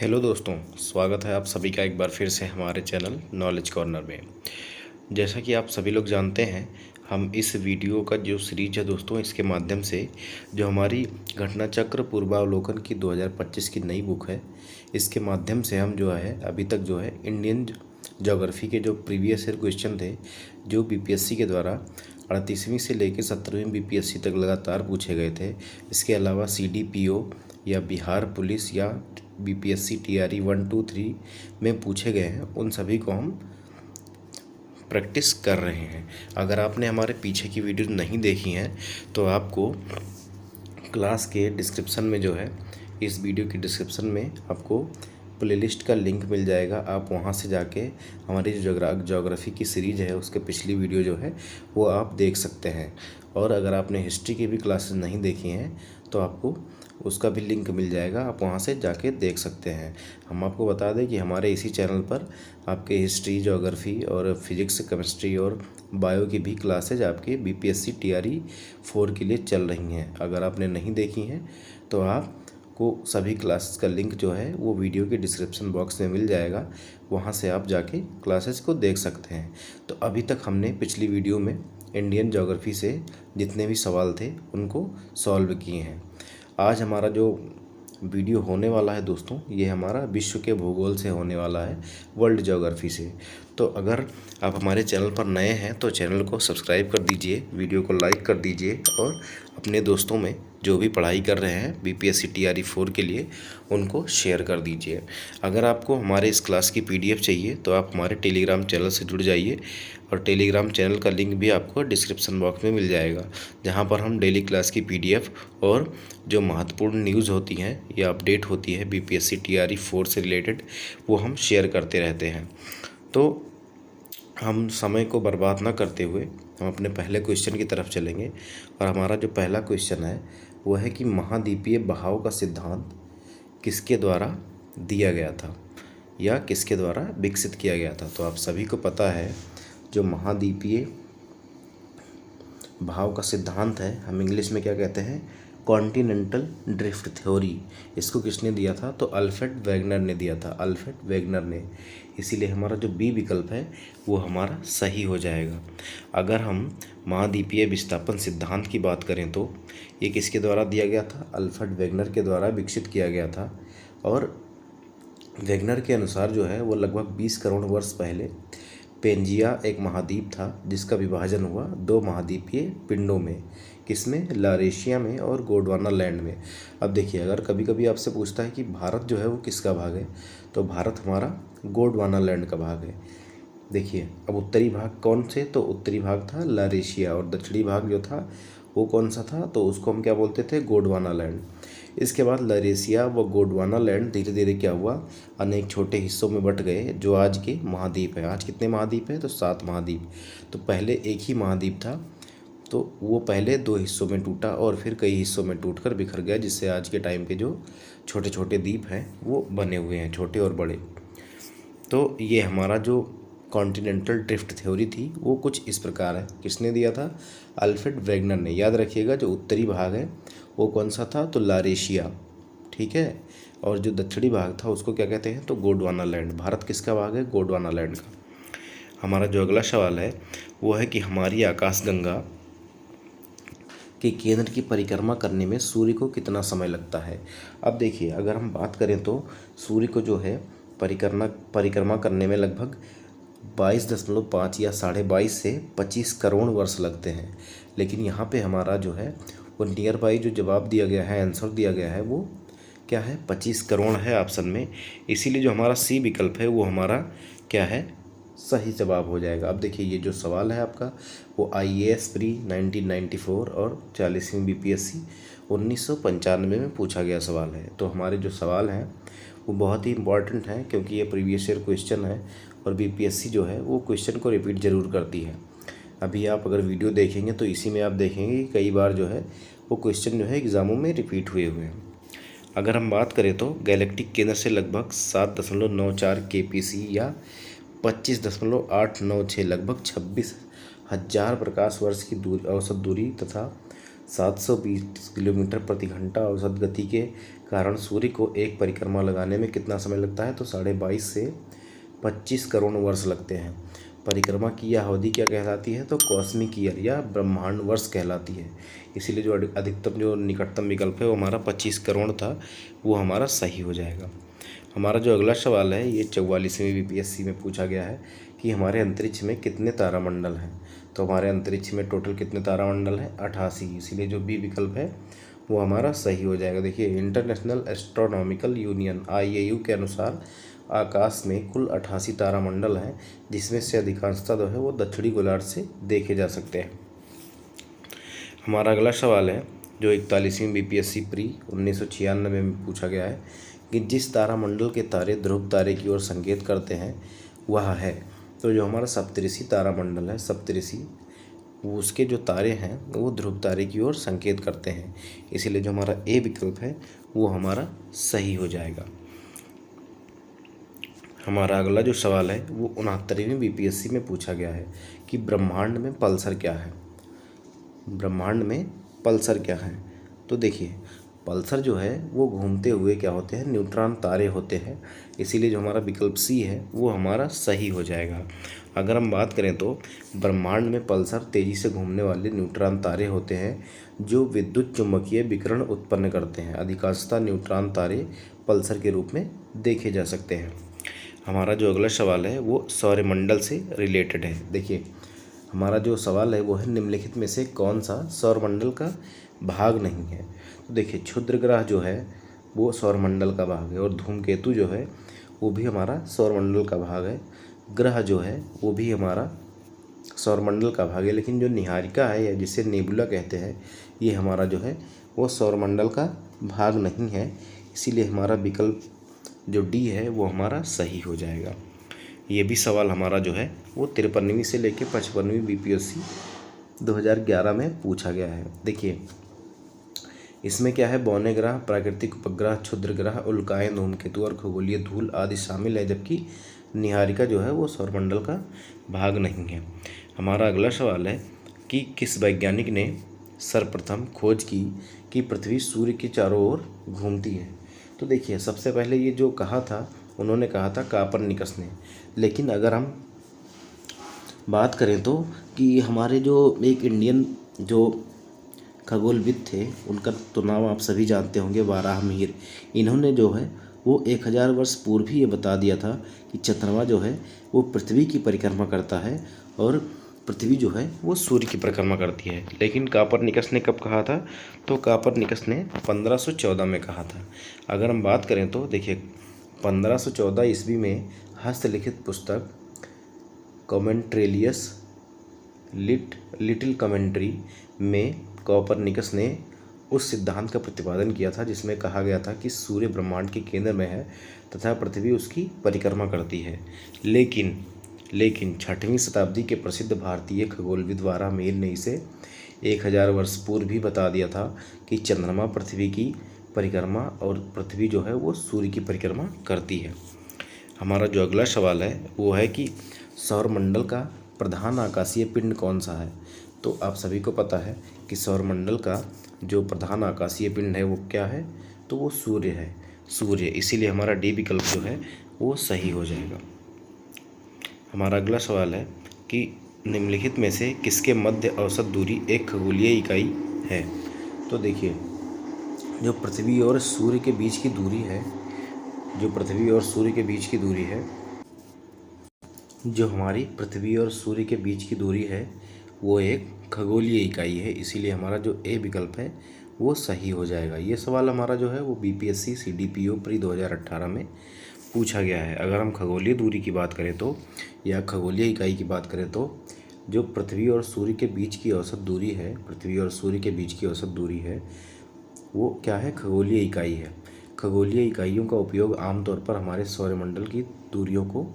Hello दोस्तों, स्वागत है आप सभी का एक बार फिर से हमारे चैनल नॉलेज कॉर्नर में। जैसा कि आप सभी लोग जानते हैं, हम इस वीडियो का जो सीरीज है दोस्तों, इसके माध्यम से जो हमारी घटना चक्र पूर्वावलोकन की 2025 की नई बुक है, इसके माध्यम से हम जो है अभी तक जो है इंडियन ज्योग्राफी के जो प्रीवियस ईयर क्वेश्चन थे, जो बीपीएससी के द्वारा 38वीं से लेकर 17वीं बीपीएससी तक लगातार पूछे गए थे। इसके अलावा सीडीपीओ या बिहार पुलिस या बीपीएससी टीआरई 1, 2, 3 में पूछे गए हैं, उन सभी को हम प्रैक्टिस कर रहे हैं। अगर आपने हमारे पीछे की वीडियो नहीं देखी हैं तो आपको क्लास के डिस्क्रिप्शन में जो है, इस वीडियो के डिस्क्रिप्शन में आपको प्लेलिस्ट का लिंक मिल जाएगा। आप वहां से जाके हमारी जो ज्योग्राफी की सीरीज है उसके पिछली वीडियो जो है वो आप देख सकते हैं। और अगर आपने हिस्ट्री की भी क्लासेस नहीं देखी हैं तो आपको उसका भी लिंक मिल जाएगा, आप वहां से जाके देख सकते हैं। हम आपको बता दें कि हमारे इसी चैनल पर आपके हिस्ट्री, ज्योग्राफी और फिजिक्स, केमिस्ट्री और बायो की भी क्लासेज आपके बीपीएससी टीआरई 4 के लिए चल रही हैं। अगर आपने नहीं देखी हैं तो आपको सभी क्लासेस का लिंक जो है वो वीडियो के डिस्क्रिप्शन बॉक्स में मिल जाएगा, वहां से आप जाके क्लासेस को देख सकते हैं। तो अभी तक हमने पिछली वीडियो में इंडियन ज्योग्राफी से जितने भी सवाल थे उनको सॉल्व किए हैं। आज हमारा जो वीडियो होने वाला है दोस्तों, ये हमारा विश्व के भूगोल से होने वाला है, वर्ल्ड ज्योग्राफी से। तो अगर आप हमारे चैनल पर नए हैं तो चैनल को सब्सक्राइब कर दीजिए, वीडियो को लाइक कर दीजिए और अपने दोस्तों में जो भी पढ़ाई कर रहे हैं बीपीएससी टीआरई 4 के लिए उनको शेयर कर दीजिए। अगर आपको हमारे इस क्लास की पीडीएफ चाहिए तो आप हमारे टेलीग्राम चैनल से जुड़ जाइए, और टेलीग्राम चैनल का लिंक भी आपको डिस्क्रिप्शन बॉक्स में मिल जाएगा, जहां पर हम डेली क्लास की पीडीएफ और जो महत्वपूर्ण न्यूज़ होती हैं या अपडेट होती है बीपीएससी टीआरई 4 से रिलेटेड, वो हम शेयर करते रहते हैं। तो हम समय को बर्बाद ना करते हुए हम अपने पहले क्वेश्चन की तरफ चलेंगे। और हमारा जो पहला क्वेश्चन है वो है कि महाद्वीपीय बहाव का सिद्धांत किसके द्वारा दिया गया था या किसके द्वारा विकसित किया गया था। तो आप सभी को पता है, जो महाद्वीपीय भाव का सिद्धांत है, हम इंग्लिश में क्या कहते हैं, कॉन्टिनेंटल ड्रिफ्ट थ्योरी। इसको किसने दिया था? तो अल्फ्रेड वेगनर ने दिया था, अल्फ्रेड वेगनर ने। इसीलिए हमारा जो बी विकल्प है वो हमारा सही हो जाएगा। अगर हम महाद्वीपीय विस्थापन सिद्धांत की बात करें तो ये किसके द्वारा दिया गया था? अल्फ्रेड वेगनर के द्वारा विकसित किया गया था। और वेगनर के अनुसार जो है वो लगभग 20 करोड़ वर्ष पहले पेंजिया एक महाद्वीप था जिसका विभाजन हुआ 2 महाद्वीपीय पिंडों में। किसमें? लारेशिया में और गोंडवाना लैंड में। अब देखिए, अगर कभी कभी आपसे पूछता है कि भारत जो है वो किसका भाग है, तो भारत हमारा गोंडवाना लैंड का भाग है। देखिए, अब उत्तरी भाग कौन से? तो उत्तरी भाग था लारेशिया, और दक्षिणी भाग जो था वो कौन सा था? तो उसको हम क्या बोलते थे? गोंडवाना लैंड। इसके बाद लारेशिया व गोंडवाना लैंड धीरे धीरे क्या हुआ, अनेक छोटे हिस्सों में बट गए, जो आज के महाद्वीप है। आज कितने महाद्वीप हैं? तो 7 महाद्वीप। तो पहले एक ही महाद्वीप था, तो वो पहले 2 हिस्सों में टूटा और फिर कई हिस्सों में टूटकर बिखर गया, जिससे आज के टाइम के जो छोटे छोटे द्वीप हैं वो बने हुए हैं, छोटे और बड़े। तो ये हमारा जो कॉन्टिनेंटल ड्रिफ्ट थ्योरी थी वो कुछ इस प्रकार है। किसने दिया था? अल्फ्रेड वेगनर ने। याद रखिएगा, जो उत्तरी भाग है वो कौन सा था? तो लारेशिया, ठीक है। और जो दक्षिणी भाग था उसको क्या कहते हैं? तो गोंडवाना लैंड। भारत किसका भाग है? गोंडवाना लैंड का। हमारा जो अगला सवाल है वो है कि हमारी आकाशगंगा के केंद्र की परिक्रमा करने में सूर्य को कितना समय लगता है। अब देखिए, अगर हम बात करें तो सूर्य को जो है परिक्रमा करने में लगभग 22.5 या 22.5 से 25 करोड़ वर्ष लगते हैं। लेकिन यहाँ पे हमारा जो है वो नियर बाई जो जवाब दिया गया है, आंसर दिया गया है, वो क्या है? 25 करोड़ है ऑप्शन में। इसीलिए जो हमारा सी विकल्प है वो हमारा क्या है? सही जवाब हो जाएगा। अब देखिए, ये जो सवाल है आपका वो आईएएस प्री 1994 और 40वीं बीपीएससी 1995 में पूछा गया सवाल है। तो हमारे जो सवाल हैं वो बहुत ही इंपॉर्टेंट हैं, क्योंकि ये प्रीवियस ईयर क्वेश्चन है और बीपीएससी जो है वो क्वेश्चन को रिपीट ज़रूर करती है। अभी आप अगर वीडियो देखेंगे तो इसी में आप देखेंगे कि कई बार जो है वो क्वेश्चन जो है एग्ज़ामों में रिपीट हुए हैं। अगर हम बात करें तो गैलेक्टिक केंद्र से लगभग 7.94 केपीसी या 25.896 लगभग 26,000 प्रकाश वर्ष की दूरी, औसत दूरी तथा 720 किलोमीटर प्रति घंटा औसत गति के कारण सूर्य को एक परिक्रमा लगाने में कितना समय लगता है, तो 22.5 से 25 करोड़ वर्ष लगते हैं। परिक्रमा की यह अवधि क्या कहलाती है, तो कॉस्मिक ईयर या ब्रह्मांड वर्ष कहलाती है। इसीलिए जो अधिकतम जो निकटतम विकल्प है वो हमारा 25 करोड़ था, वो हमारा सही हो जाएगा। हमारा जो अगला सवाल है ये 44वीं बीपीएससी में पूछा गया है कि हमारे अंतरिक्ष में कितने तारामंडल हैं। तो हमारे अंतरिक्ष में टोटल कितने तारामंडल हैं, 88। इसीलिए जो बी विकल्प है वो हमारा सही हो जाएगा। देखिए, इंटरनेशनल एस्ट्रोनॉमिकल यूनियन IAU के अनुसार आकाश में कुल 88 तारामंडल हैं, जिसमें से अधिकांशतः जो है वो दक्षिणी गोलार्ध से देखे जा सकते हैं। हमारा अगला सवाल है जो 41वीं बीपीएससी प्री 1996 में पूछा गया है कि जिस तारामंडल के तारे ध्रुव तारे की ओर संकेत करते हैं वह है। तो जो हमारा सप्तऋषि तारामंडल है, सप्तऋषि, उसके जो तारे हैं वो ध्रुव तारे की ओर संकेत करते हैं। इसीलिए जो हमारा ए विकल्प है वो हमारा सही हो जाएगा। हमारा अगला जो सवाल है वो 69वीं बीपीएससी में पूछा गया है कि ब्रह्मांड में पल्सर क्या है। ब्रह्मांड में पल्सर क्या है, तो देखिए, पल्सर जो है वो घूमते हुए क्या होते हैं, न्यूट्रॉन तारे होते हैं। इसीलिए जो हमारा विकल्प सी है वो हमारा सही हो जाएगा। अगर हम बात करें तो ब्रह्मांड में पल्सर तेज़ी से घूमने वाले न्यूट्रॉन तारे होते हैं जो विद्युत चुम्बकीय विकिरण उत्पन्न करते हैं। अधिकांशतः न्यूट्रॉन तारे पल्सर के रूप में देखे जा सकते हैं। हमारा जो अगला सवाल है वो सौरमंडल से रिलेटेड है। देखिए, हमारा जो सवाल है वो है निम्नलिखित में से कौन सा सौरमंडल का भाग नहीं है। तो देखिए, क्षुद्र ग्रह जो है वो सौरमंडल का भाग है, और धूमकेतु जो है वो भी हमारा सौरमंडल का भाग है। ग्रह जो है वो भी हमारा सौरमंडल का भाग है, लेकिन जो निहारिका है या जिसे नेबुला कहते हैं, ये हमारा जो है वो सौरमंडल का भाग नहीं है। इसीलिए हमारा विकल्प जो डी है वो हमारा सही हो जाएगा। ये भी सवाल हमारा जो है वो 53वीं से लेकर 55वीं बीपीएससी 2011 में पूछा गया है। देखिए, इसमें क्या है, बौने ग्रह, प्राकृतिक उपग्रह, क्षुद्र ग्रह, उल्काएं, धूमकेतु और खगोलीय धूल आदि शामिल है, जबकि निहारिका जो है वो सौरमंडल का भाग नहीं है। हमारा अगला सवाल है कि किस वैज्ञानिक ने सर्वप्रथम खोज की कि पृथ्वी सूर्य के चारों ओर घूमती है। तो देखिए, सबसे पहले ये जो कहा था उन्होंने कहा था कापरनिकस ने। लेकिन अगर हम बात करें तो कि हमारे जो एक इंडियन जो खगोलविद थे उनका तो नाम आप सभी जानते होंगे, वाराहमिहिर। इन्होंने जो है वो 1000 वर्ष पूर्व ही ये बता दिया था कि चंद्रमा जो है वो पृथ्वी की परिक्रमा करता है और पृथ्वी जो है वो सूर्य की परिक्रमा करती है। लेकिन कापरनिकस ने कब कहा था, तो कापरनिकस ने 1514 में कहा था। अगर हम बात करें तो देखिए, 1514 ईस्वी में हस्तलिखित पुस्तक कॉमेंट्रेलियस लिटिल कमेंट्री में कोपरनिकस ने उस सिद्धांत का प्रतिपादन किया था जिसमें कहा गया था कि सूर्य ब्रह्मांड के केंद्र में है तथा पृथ्वी उसकी परिक्रमा करती है। लेकिन 6वीं शताब्दी के प्रसिद्ध भारतीय खगोलविद वाराहमिहिर ने इसे 1000 वर्ष पूर्व भी बता दिया था कि चंद्रमा पृथ्वी की परिक्रमा और पृथ्वी जो है वो सूर्य की परिक्रमा करती है। हमारा जो अगला सवाल है वो है कि सौरमंडल का प्रधान आकाशीय पिंड कौन सा है। तो आप सभी को पता है कि सौरमंडल का जो प्रधान आकाशीय पिंड है वो क्या है, तो वो सूर्य है, सूर्य। इसीलिए हमारा डी विकल्प जो है वो सही हो जाएगा। हमारा अगला सवाल है कि निम्नलिखित में से किसके मध्य औसत दूरी एक खगोलीय इकाई है। तो देखिए, जो पृथ्वी और सूर्य के बीच की दूरी है, जो पृथ्वी और सूर्य के बीच की दूरी है, जो हमारी पृथ्वी और सूर्य के बीच की दूरी है वो एक खगोलीय इकाई है। इसीलिए हमारा जो ए विकल्प है वो सही हो जाएगा। ये सवाल हमारा जो है वो बीपीएससी CDPO प्री 2018 में पूछा गया है। अगर हम खगोलीय दूरी की बात करें तो या खगोलीय इकाई की बात करें तो जो पृथ्वी और सूर्य के बीच की औसत दूरी है, पृथ्वी और सूर्य के बीच की औसत दूरी है वो क्या है, खगोलीय इकाई है। खगोलीय इकाइयों का उपयोग आमतौर पर हमारे सौरमंडल की दूरियों को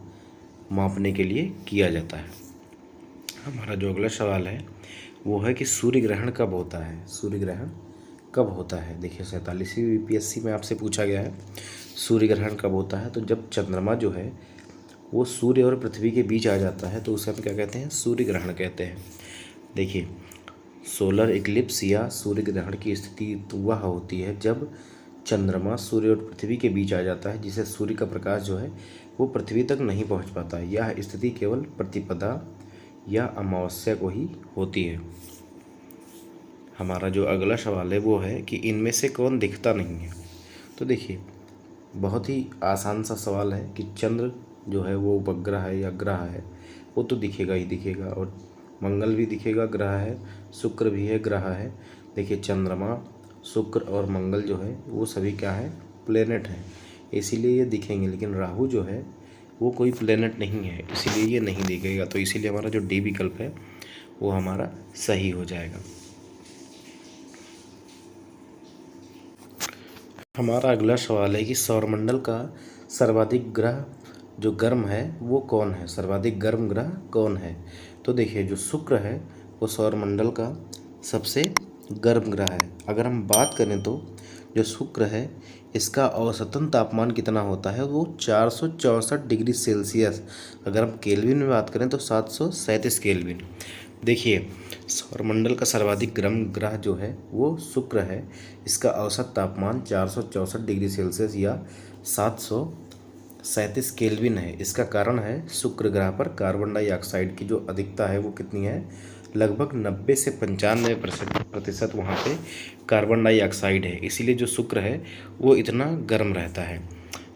मापने के लिए किया जाता है। हमारा जो अगला सवाल है वो है कि सूर्य ग्रहण कब होता है। सूर्य ग्रहण कब होता है। देखिए, 47वीं बीपीएससी में आपसे पूछा गया है सूर्य ग्रहण कब होता है। तो जब चंद्रमा जो है वो सूर्य और पृथ्वी के बीच आ जाता है तो उसे हम क्या कहते हैं, सूर्य ग्रहण कहते हैं। देखिए, सोलर इक्लिप्स या सूर्य ग्रहण की स्थिति तो वह होती है जब चंद्रमा सूर्य और पृथ्वी के बीच आ जाता है, जिससे सूर्य का प्रकाश जो है वो पृथ्वी तक नहीं पहुंच पाता। यह स्थिति केवल प्रतिपदा या अमावस्या को ही होती है। हमारा जो अगला सवाल है वो है कि इनमें से कौन दिखता नहीं है। तो देखिए, बहुत ही आसान सा सवाल है कि चंद्र जो है वो उपग्रह है या ग्रह है, वो तो दिखेगा ही दिखेगा, और मंगल भी दिखेगा, ग्रह है, शुक्र भी है, ग्रह है। देखिए, चंद्रमा, शुक्र और मंगल जो है वो सभी क्या है, प्लेनेट हैं, इसीलिए ये दिखेंगे। लेकिन राहु जो है वो कोई प्लेनेट नहीं है, इसीलिए ये नहीं दिखेगा। तो इसीलिए हमारा जो डी विकल्प है वो हमारा सही हो जाएगा। हमारा अगला सवाल है कि सौरमंडल का सर्वाधिक ग्रह जो गर्म है वो कौन है, सर्वाधिक गर्म ग्रह कौन है। तो देखिए, जो शुक्र है वो सौरमंडल का सबसे गर्म ग्रह है। अगर हम बात करें तो जो शुक्र है इसका औसतन तापमान कितना होता है, वो 464 डिग्री सेल्सियस। अगर हम केल्विन में बात करें तो 737 केल्विन। देखिए, सौरमंडल का सर्वाधिक गर्म ग्रह जो है वो शुक्र है। इसका औसत तापमान 464 डिग्री सेल्सियस या 737 केल्विन है। इसका कारण है शुक्र ग्रह पर कार्बन डाइऑक्साइड की जो अधिकता है वो कितनी है, लगभग 90 से 95% वहाँ पे कार्बन डाइऑक्साइड है, इसीलिए जो शुक्र है वो इतना गर्म रहता है।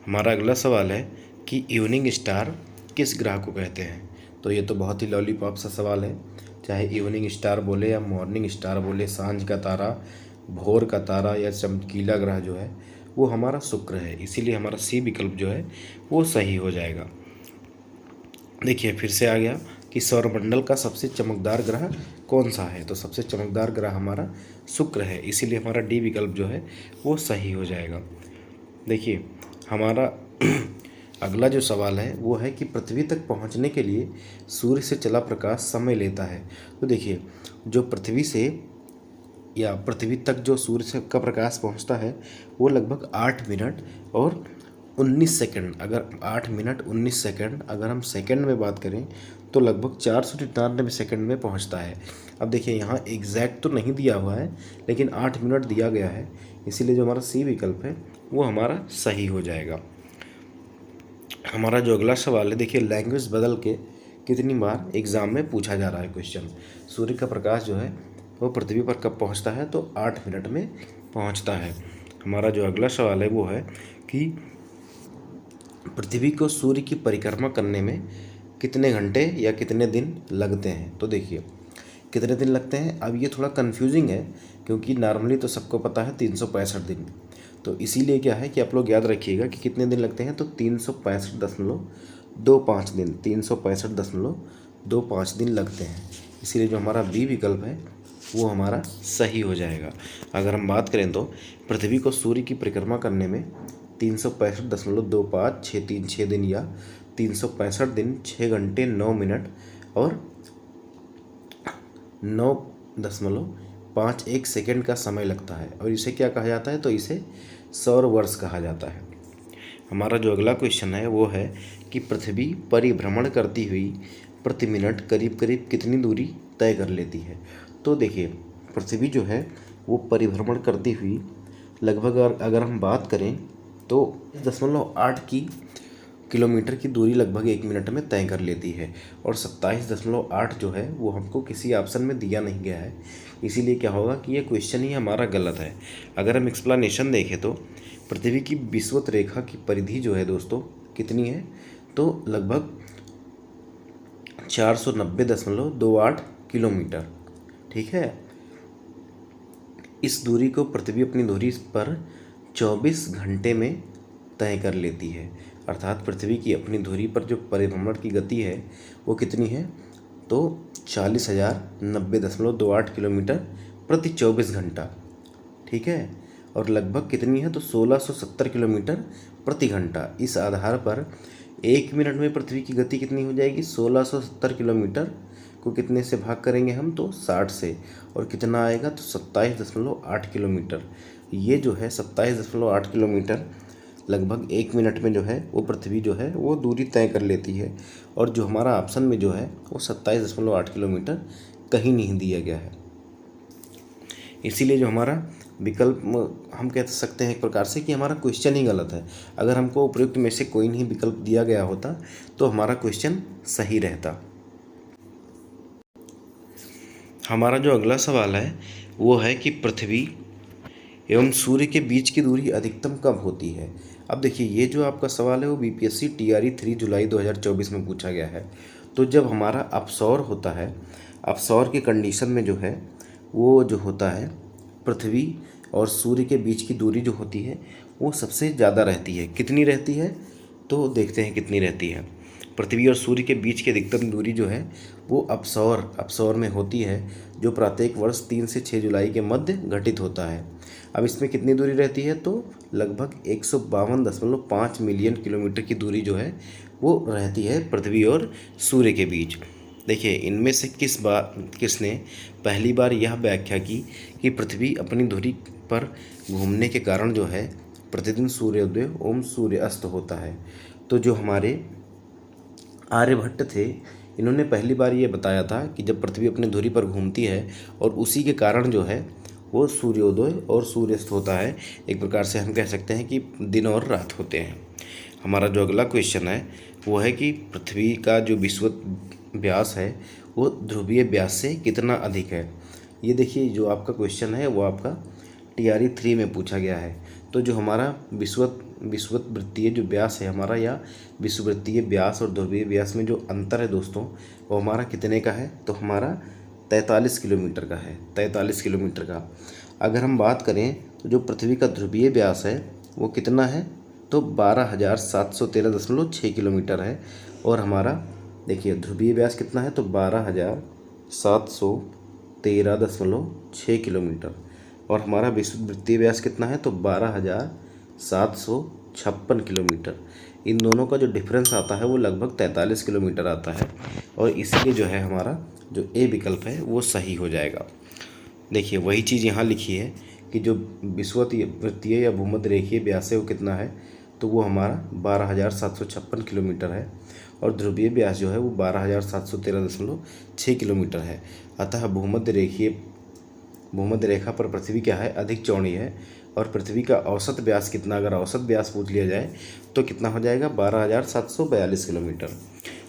हमारा अगला सवाल है कि इवनिंग स्टार किस ग्रह को कहते हैं। तो ये तो बहुत ही लॉलीपॉप सा सवाल है, चाहे इवनिंग स्टार बोले या मॉर्निंग स्टार बोले, सांझ का तारा, भोर का तारा या चमकीला ग्रह जो है वो हमारा शुक्र है, इसीलिए हमारा सी विकल्प जो है वो सही हो जाएगा। देखिए, फिर से आ गया कि सौरमंडल का सबसे चमकदार ग्रह कौन सा है। तो सबसे चमकदार ग्रह हमारा शुक्र है, इसीलिए हमारा डी विकल्प जो है वो सही हो जाएगा। देखिए, हमारा अगला जो सवाल है वो है कि पृथ्वी तक पहुंचने के लिए सूर्य से चला प्रकाश समय लेता है। तो देखिए, जो पृथ्वी से या पृथ्वी तक जो सूर्य से का प्रकाश पहुंचता है वो लगभग 8 मिनट और 19 सेकंड। अगर 8 मिनट 19 सेकंड अगर हम सेकंड में बात करें तो लगभग 499 सेकंड में पहुंचता है। अब देखिए, यहाँ एग्जैक्ट तो नहीं दिया हुआ है, लेकिन 8 मिनट दिया गया है, इसीलिए जो हमारा सी विकल्प है वो हमारा सही हो जाएगा। हमारा जो अगला सवाल है, देखिए, लैंग्वेज बदल के कितनी बार एग्ज़ाम में पूछा जा रहा है क्वेश्चन। सूर्य का प्रकाश जो है वो पृथ्वी पर कब पहुंचता है, तो 8 मिनट में पहुंचता है। हमारा जो अगला सवाल है वो है कि पृथ्वी को सूर्य की परिक्रमा करने में कितने घंटे या कितने दिन लगते हैं। तो देखिए, कितने दिन लगते हैं, अब ये थोड़ा कंफ्यूजिंग है, क्योंकि नॉर्मली तो सबको पता है 365 दिन। तो इसीलिए क्या है कि आप लोग याद रखिएगा कि कितने दिन लगते हैं, तो 365.25 दिन, 365.25 दिन लगते हैं। इसीलिए जो हमारा बी विकल्प है वो हमारा सही हो जाएगा। अगर हम बात करें तो पृथ्वी को सूर्य की परिक्रमा करने में 365.25 दिन या 365 दिन 6 घंटे 9 मिनट और 9.51 सेकेंड का समय लगता है। और इसे क्या कहा जाता है, तो इसे सौर वर्ष कहा जाता है। हमारा जो अगला क्वेश्चन है वो है कि पृथ्वी परिभ्रमण करती हुई प्रति मिनट करीब करीब कितनी दूरी तय कर लेती है। तो देखिए, पृथ्वी जो है वो परिभ्रमण करती हुई लगभग अगर हम बात करें तो 0.8 किलोमीटर की दूरी लगभग 1 मिनट में तय कर लेती है। और 27.8 जो है वो हमको किसी ऑप्शन में दिया नहीं गया है, इसीलिए क्या होगा कि ये क्वेश्चन ही हमारा गलत है। अगर हम एक्सप्लेनेशन देखें तो पृथ्वी की विषुवत रेखा की परिधि जो है दोस्तों कितनी है, तो लगभग 490.28 किलोमीटर। ठीक है, इस दूरी को पृथ्वी अपनी धुरी पर 24 घंटे में तय कर लेती है। अर्थात पृथ्वी की अपनी धुरी पर जो परिभ्रमण की गति है वो कितनी है, तो 40,090.28 किलोमीटर प्रति 24 घंटा। ठीक है, और लगभग कितनी है, तो 1670 किलोमीटर प्रति घंटा। इस आधार पर 1 मिनट में पृथ्वी की गति कितनी हो जाएगी, 1670 किलोमीटर को कितने से भाग करेंगे हम, तो 60 से, और कितना आएगा, तो 27.8 किलोमीटर। ये जो है 27.8 किलोमीटर लगभग 1 मिनट में जो है वो पृथ्वी जो है वो दूरी तय कर लेती है। और जो हमारा ऑप्शन में जो है वो 27.8 किलोमीटर कहीं नहीं दिया गया है। इसीलिए जो हमारा विकल्प हम कह सकते हैं एक प्रकार से कि हमारा क्वेश्चन ही गलत है। अगर हमको उपयुक्त में से कोई नहीं विकल्प दिया गया होता तो हमारा क्वेश्चन सही रहता। हमारा जो अगला सवाल है वो है कि पृथ्वी एवं सूर्य के बीच की दूरी अधिकतम कब होती है। अब देखिए, ये जो आपका सवाल है वो बीपीएससी टीआरई 3 जुलाई 2024 में पूछा गया है। तो जब हमारा अपसौर होता है, अपसौर के कंडीशन में जो है वो जो होता है पृथ्वी और सूर्य के बीच की दूरी जो होती है वो सबसे ज़्यादा रहती है। कितनी रहती है तो देखते हैं कितनी रहती है। पृथ्वी और सूर्य के बीच की अधिकतम दूरी जो है वो अपसौर में होती है, जो प्रत्येक वर्ष 3 से 6 जुलाई के मध्य घटित होता है। अब इसमें कितनी दूरी रहती है तो लगभग 152.5 मिलियन किलोमीटर की दूरी जो है वो रहती है पृथ्वी और सूर्य के बीच। देखिए, इनमें से किसने पहली बार यह व्याख्या की कि पृथ्वी अपनी धुरी पर घूमने के कारण जो है प्रतिदिन सूर्योदय एवं सूर्यास्त होता है। तो जो हमारे आर्यभट्ट थे, इन्होंने पहली बार ये बताया था कि जब पृथ्वी अपनी धुरी पर घूमती है और उसी के कारण जो है वो सूर्योदय और सूर्यास्त होता है। एक प्रकार से हम कह सकते हैं कि दिन और रात होते हैं। हमारा जो अगला क्वेश्चन है वो है कि पृथ्वी का जो विषुवत व्यास है वो ध्रुवीय व्यास से कितना अधिक है। ये देखिए, जो आपका क्वेश्चन है वो आपका टीआरई 3 में पूछा गया है। तो जो हमारा विषुवत वृत्तीय जो व्यास है हमारा, या विषुवृत्तीय व्यास और ध्रुवीय व्यास में जो अंतर है दोस्तों, वो हमारा कितने का है तो हमारा 43 किलोमीटर का है, 43 किलोमीटर का। अगर हम बात करें तो जो पृथ्वी का ध्रुवीय व्यास है वो कितना है तो 12,713.6 किलोमीटर है। और हमारा देखिए ध्रुवीय व्यास कितना है तो 12,713.6 किलोमीटर। और हमारा विषुवृत्तीय व्यास कितना है तो 12,756 किलोमीटर। इन दोनों का जो डिफरेंस आता है वो लगभग 43 किलोमीटर आता है। और इसलिए जो है हमारा जो ए विकल्प है वो सही हो जाएगा। देखिए, वही चीज़ यहाँ लिखी है कि जो विषुवृत्तीय या भूमध्य रेखीय व्यास है वो कितना है तो वो हमारा 12,756 किलोमीटर है। और ध्रुवीय व्यास जो है वो 12,713.6 किलोमीटर है। अतः भूमध्य रेखा पर पृथ्वी क्या है अधिक चौड़ी है। और पृथ्वी का औसत व्यास कितना, अगर औसत व्यास पूछ लिया जाए तो कितना हो जाएगा 12,742 किलोमीटर।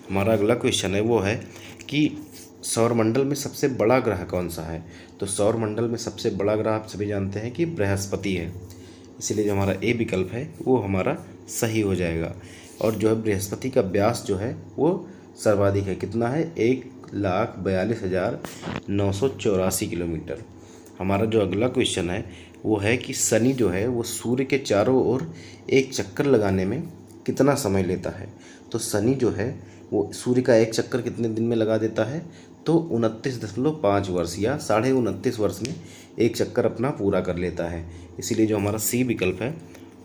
हमारा अगला क्वेश्चन है वो है कि सौरमंडल में सबसे बड़ा ग्रह कौन सा है। तो सौरमंडल में सबसे बड़ा ग्रह आप सभी जानते हैं कि बृहस्पति है। इसीलिए जो हमारा ए विकल्प है वो हमारा सही हो जाएगा। और जो है बृहस्पति का व्यास जो है वो सर्वाधिक है, कितना है 1,42,984 किलोमीटर। हमारा जो अगला क्वेश्चन है वो है कि शनि जो है वो सूर्य के चारों ओर एक चक्कर लगाने में कितना समय लेता है। तो शनि जो है वो सूर्य का एक चक्कर कितने दिन में लगा देता है तो 29.5 वर्ष या 29.5 वर्ष में एक चक्कर अपना पूरा कर लेता है। इसीलिए जो हमारा सी विकल्प है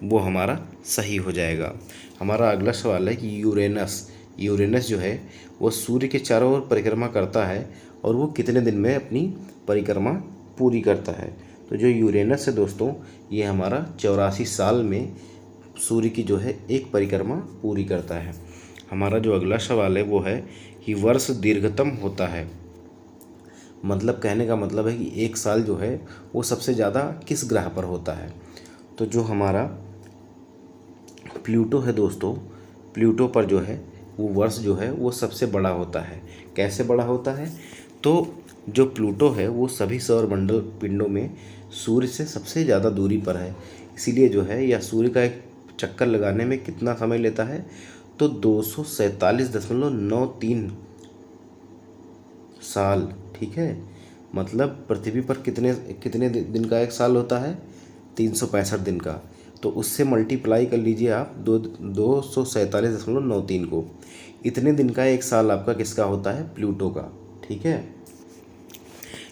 वो हमारा सही हो जाएगा। हमारा अगला सवाल है कि यूरेनस जो है वो सूर्य के चारों ओर परिक्रमा करता है और वो कितने दिन में अपनी परिक्रमा पूरी करता है। तो जो यूरेनस है दोस्तों, ये हमारा 84 साल में सूर्य की जो है एक परिक्रमा पूरी करता है। हमारा जो अगला सवाल है वो है कि वर्ष दीर्घतम होता है, मतलब कहने का मतलब है कि एक साल जो है वो सबसे ज़्यादा किस ग्रह पर होता है। तो जो हमारा प्लूटो है दोस्तों, प्लूटो पर जो है वो वर्ष जो है वो सबसे बड़ा होता है। कैसे बड़ा होता है तो जो प्लूटो है वो सभी सौरमंडल पिंडों में सूर्य से सबसे ज़्यादा दूरी पर है। इसीलिए जो है यह सूर्य का एक चक्कर लगाने में कितना समय लेता है तो 247.93 साल। ठीक है, मतलब पृथ्वी पर कितने दिन का एक साल होता है 365 दिन का। तो उससे मल्टीप्लाई कर लीजिए आप 247.93 को। इतने दिन का एक साल आपका किसका होता है प्लूटो का। ठीक है,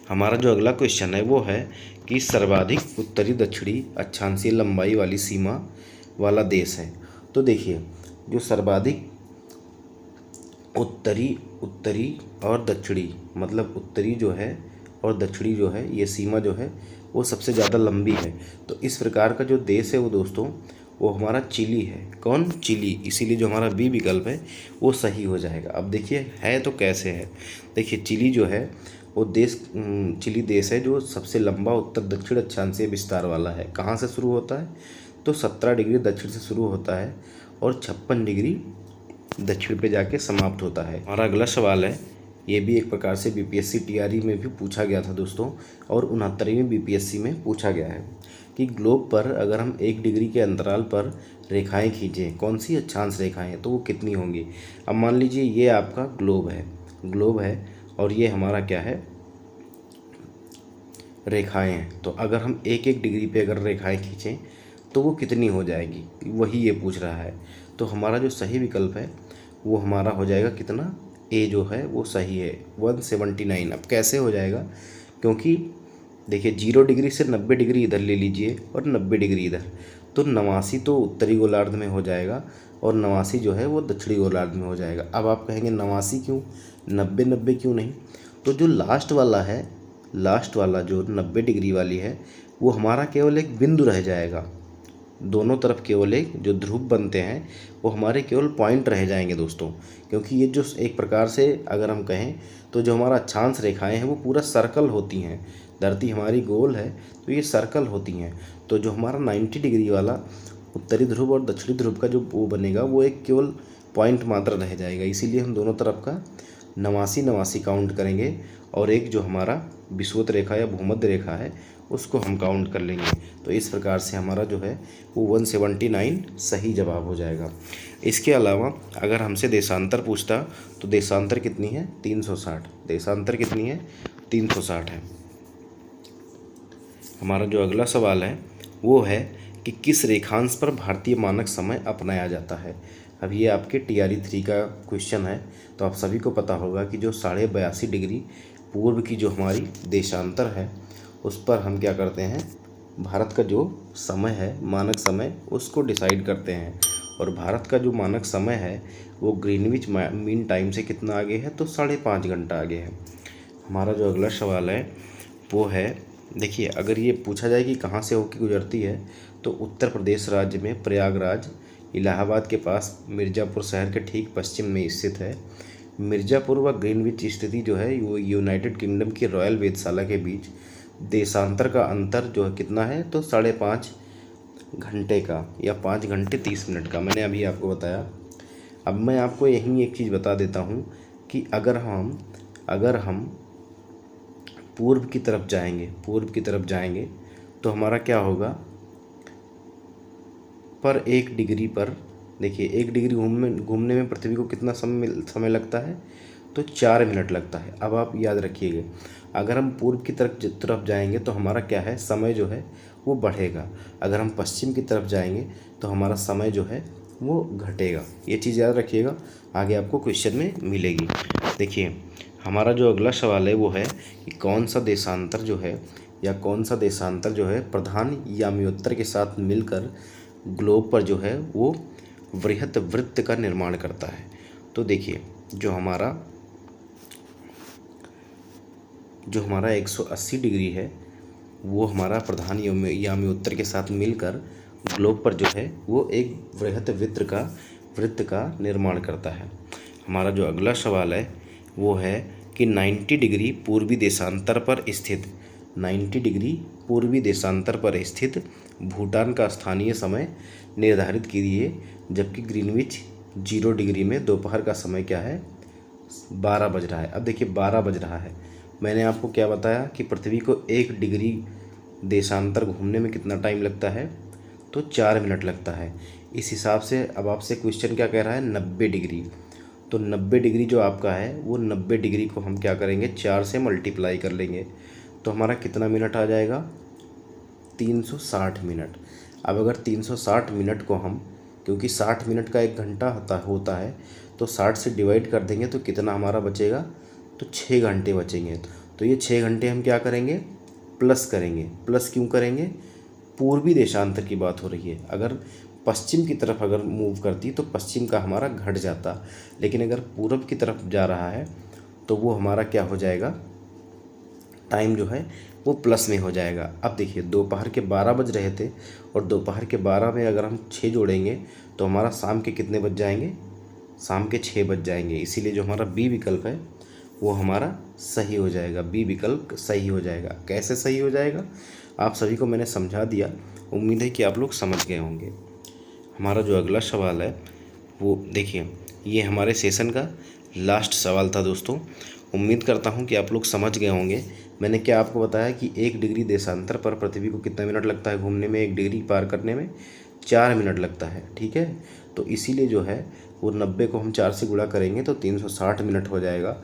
हमारा जो अगला क्वेश्चन है वो है कि सर्वाधिक उत्तरी दक्षिणी अक्षांशीय लंबाई वाली सीमा वाला देश है। तो देखिए, जो सर्वाधिक उत्तरी और दक्षिणी, मतलब उत्तरी जो है और दक्षिणी जो है, ये सीमा जो है वो सबसे ज़्यादा लंबी है। तो इस प्रकार का जो देश है वो दोस्तों वो हमारा चिली है। कौन? चिली। इसीलिए जो हमारा बी विकल्प है वो सही हो जाएगा। अब देखिए है तो कैसे है। देखिए चिली जो है वो देश चिली देश है जो सबसे लंबा उत्तर दक्षिण अक्षांशीय विस्तार वाला है। कहाँ से शुरू होता है? तो 17 डिग्री दक्षिण से शुरू होता है और 56 डिग्री दक्षिण पे जाके समाप्त होता है। हमारा अगला सवाल है, ये भी एक प्रकार से बीपीएससी टीआरई में भी पूछा गया था दोस्तों, और 69वीं बीपीएससी में पूछा गया है कि ग्लोब पर अगर हम 1 डिग्री के अंतराल पर रेखाएं खींचें, कौन सी अक्षांश रेखाएं, तो वो कितनी होंगी। अब मान लीजिए ये आपका ग्लोब है और ये हमारा क्या है, रेखाएं हैं। तो अगर हम 1-1 डिग्री पे अगर रेखाएं खींचें तो वो कितनी हो जाएगी, वही ये पूछ रहा है। तो हमारा जो सही विकल्प है वो हमारा हो जाएगा कितना, ए जो है वो सही है 179। अब कैसे हो जाएगा, क्योंकि देखिए 0 डिग्री से 90 डिग्री इधर ले लीजिए और 90 डिग्री इधर, तो 89 तो उत्तरी गोलार्ध में हो जाएगा और 89 जो है वो दक्षिणी गोलार्ध में हो जाएगा। अब आप कहेंगे 89 क्यों, 90 क्यों नहीं, तो जो लास्ट वाला जो 90 डिग्री वाली है वो हमारा केवल एक बिंदु रह जाएगा। दोनों तरफ केवल एक जो ध्रुव बनते हैं वो हमारे केवल पॉइंट रह जाएंगे दोस्तों, क्योंकि ये जो एक प्रकार से अगर हम कहें तो जो हमारा अक्षांश रेखाएं हैं वो पूरा सर्कल होती हैं। धरती हमारी गोल है तो ये सर्कल होती हैं। तो जो हमारा 90 डिग्री वाला उत्तरी ध्रुव और दक्षिणी ध्रुव का जो वो बनेगा वो एक केवल पॉइंट मात्र रह जाएगा। इसीलिए हम दोनों तरफ का 89 काउंट करेंगे और एक जो हमारा विषुवत रेखा या भूमध्य रेखा है उसको हम काउंट कर लेंगे। तो इस प्रकार से हमारा जो है वो 179 सही जवाब हो जाएगा। इसके अलावा अगर हमसे देशांतर पूछता तो देशांतर कितनी है, 360। देशांतर कितनी है, 360 है। हमारा जो अगला सवाल है वो है कि किस रेखांश पर भारतीय मानक समय अपनाया जाता है। अब ये आपके TRE 3 का क्वेश्चन है, तो आप सभी को पता होगा कि जो 82.5 डिग्री पूर्व की जो हमारी देशांतर है उस पर हम क्या करते हैं, भारत का जो समय है मानक समय उसको डिसाइड करते हैं। और भारत का जो मानक समय है वो ग्रीनविच मीन टाइम से कितना आगे है, तो 5.5 घंटा आगे है। हमारा जो अगला सवाल है वो है, देखिए अगर ये पूछा जाए कि कहाँ से होकर गुजरती है तो उत्तर प्रदेश राज्य में प्रयागराज इलाहाबाद के पास मिर्ज़ापुर शहर के ठीक पश्चिम में स्थित है। मिर्ज़ापुर व ग्रीनविच स्थिति जो है वो यूनाइटेड किंगडम की रॉयल वेधशाला के बीच देशांतर का अंतर जो है कितना है, तो 5.5 घंटे का या 5 घंटे 30 मिनट का मैंने अभी आपको बताया। अब मैं आपको यहीं एक चीज़ बता देता हूँ कि अगर हम पूर्व की तरफ जाएंगे तो हमारा क्या होगा, पर 1 डिग्री पर देखिए 1 डिग्री घूमने में पृथ्वी को कितना समय लगता है, तो 4 मिनट लगता है। अब आप याद रखिएगा, अगर हम पूर्व की तरफ जाएंगे तो हमारा क्या है, समय जो है वो बढ़ेगा। अगर हम पश्चिम की तरफ जाएंगे तो हमारा समय जो है वो घटेगा। ये चीज़ याद रखिएगा, आगे आपको क्वेश्चन में मिलेगी। देखिए हमारा जो अगला सवाल है वो है कि कौन सा देशांतर जो है प्रधान याम्योत्तर के साथ मिलकर ग्लोब पर जो है वो वृहत वृत्त का निर्माण करता है। तो देखिए जो हमारा 180 डिग्री है वो हमारा प्रधान याम्योत्तर के साथ मिलकर ग्लोब पर जो है वो एक वृहत वृत्त का निर्माण करता है। हमारा जो अगला सवाल है वो है कि 90 डिग्री पूर्वी देशांतर पर स्थित भूटान का स्थानीय समय निर्धारित कीजिए, जबकि ग्रीनविच 0 डिग्री में दोपहर का समय क्या है, 12 बज रहा है। अब देखिए 12 बज रहा है, मैंने आपको क्या बताया कि पृथ्वी को 1 डिग्री देशांतर घूमने में कितना टाइम लगता है, तो 4 मिनट लगता है। इस हिसाब से अब आपसे क्वेश्चन क्या कह रहा है, 90 डिग्री। तो 90 डिग्री जो आपका है वो 90 डिग्री को हम क्या करेंगे, 4 से मल्टीप्लाई कर लेंगे, तो हमारा कितना मिनट आ जाएगा, 360 मिनट। अब अगर 360 मिनट को हम, क्योंकि 60 मिनट का 1 घंटा होता है, तो 60 से डिवाइड कर देंगे तो कितना हमारा बचेगा, तो 6 घंटे बचेंगे। तो ये 6 घंटे हम क्या करेंगे, प्लस करेंगे। प्लस क्यों करेंगे, पूर्वी देशांतर की बात हो रही है। अगर पश्चिम की तरफ अगर मूव करती तो पश्चिम का हमारा घट जाता, लेकिन अगर पूरब की तरफ जा रहा है तो वो हमारा क्या हो जाएगा, टाइम जो है वो प्लस में हो जाएगा। अब देखिए दोपहर के 12 बज रहे थे और दोपहर के 12 में अगर हम 6 जोड़ेंगे तो हमारा शाम के कितने बज जाएंगे, शाम के 6 बज जाएंगे। इसीलिए जो हमारा बी विकल्प है वो हमारा सही हो जाएगा, बी विकल्प सही हो जाएगा। कैसे सही हो जाएगा आप सभी को मैंने समझा दिया, उम्मीद है कि आप लोग समझ गए होंगे। हमारा जो अगला सवाल है वो देखिए, ये हमारे सेशन का लास्ट सवाल था दोस्तों। उम्मीद करता हूँ कि आप लोग समझ गए होंगे। मैंने क्या आपको बताया कि 1 डिग्री देशांतर पर पृथ्वी को कितना मिनट लगता है घूमने में, 1 डिग्री पार करने में 4 मिनट लगता है, ठीक है। तो इसीलिए जो है वो 90 को हम 4 से गुणा करेंगे तो 360 मिनट हो जाएगा,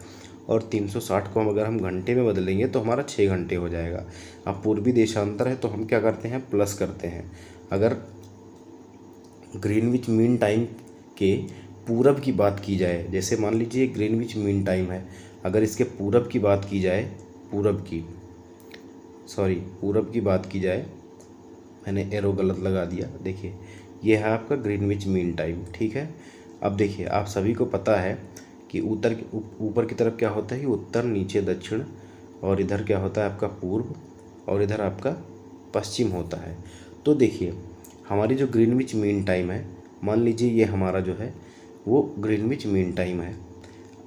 और 360 को हम अगर हम घंटे में बदलेंगे तो हमारा 6 घंटे हो जाएगा। अब पूर्वी देशांतर है तो हम क्या करते हैं, प्लस करते हैं। अगर ग्रीनविच मीन टाइम के पूरब की बात की जाए, जैसे मान लीजिए ग्रीनविच मीन टाइम है, अगर इसके पूरब की बात की जाए, पूरब की बात की जाए, मैंने एरो गलत लगा दिया, देखिए ये है आपका ग्रीनविच मीन टाइम, ठीक है। अब देखिए आप सभी को पता है कि ऊपर की तरफ क्या होता है कि उत्तर, नीचे दक्षिण, और इधर क्या होता है आपका पूर्व, और इधर आपका पश्चिम होता है। तो देखिए हमारी जो ग्रीनविच मीन टाइम है, मान लीजिए ये हमारा जो है वो ग्रीनविच मीन टाइम है।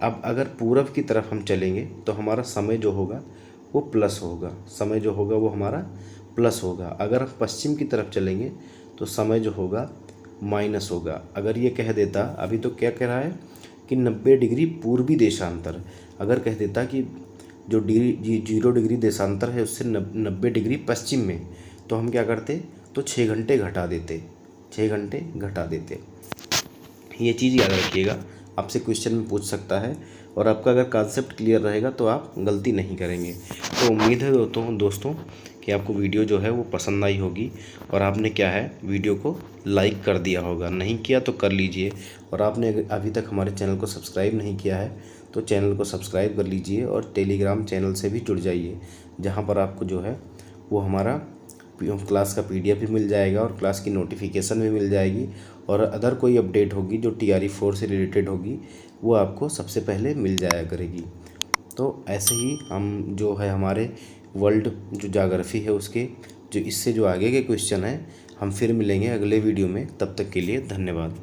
अब अगर पूरब की तरफ हम चलेंगे तो हमारा समय जो होगा वो प्लस होगा, समय जो होगा वो हमारा प्लस होगा। अगर हम पश्चिम की तरफ चलेंगे तो समय जो होगा माइनस होगा। अगर ये कह देता, अभी तो क्या कह रहा है कि 90 डिग्री पूर्वी देशांतर, अगर कह देता कि जो 0 डिग्री देशांतर है उससे 90 डिग्री पश्चिम में, तो हम क्या करते, तो 6 घंटे घटा देते, 6 घंटे घटा देते। ये चीज़ याद रखिएगा, आपसे क्वेश्चन में पूछ सकता है, और आपका अगर कॉन्सेप्ट क्लियर रहेगा तो आप गलती नहीं करेंगे। तो उम्मीद है दोस्तों कि आपको वीडियो जो है वो पसंद आई होगी, और आपने क्या है वीडियो को लाइक कर दिया होगा, नहीं किया तो कर लीजिए। और आपने अभी तक हमारे चैनल को सब्सक्राइब नहीं किया है तो चैनल को सब्सक्राइब कर लीजिए, और टेलीग्राम चैनल से भी जुड़ जाइए, जहाँ पर आपको जो है वो हमारा क्लास का PDF भी मिल जाएगा, और क्लास की नोटिफिकेशन भी मिल जाएगी, और अदर कोई अपडेट होगी जो TRE 4 से रिलेटेड होगी वो आपको सबसे पहले मिल जाया करेगी। तो ऐसे ही हम जो है हमारे वर्ल्ड जो ज्योग्राफी है उसके जो इससे जो आगे के क्वेश्चन हैं हम फिर मिलेंगे अगले वीडियो में। तब तक के लिए धन्यवाद।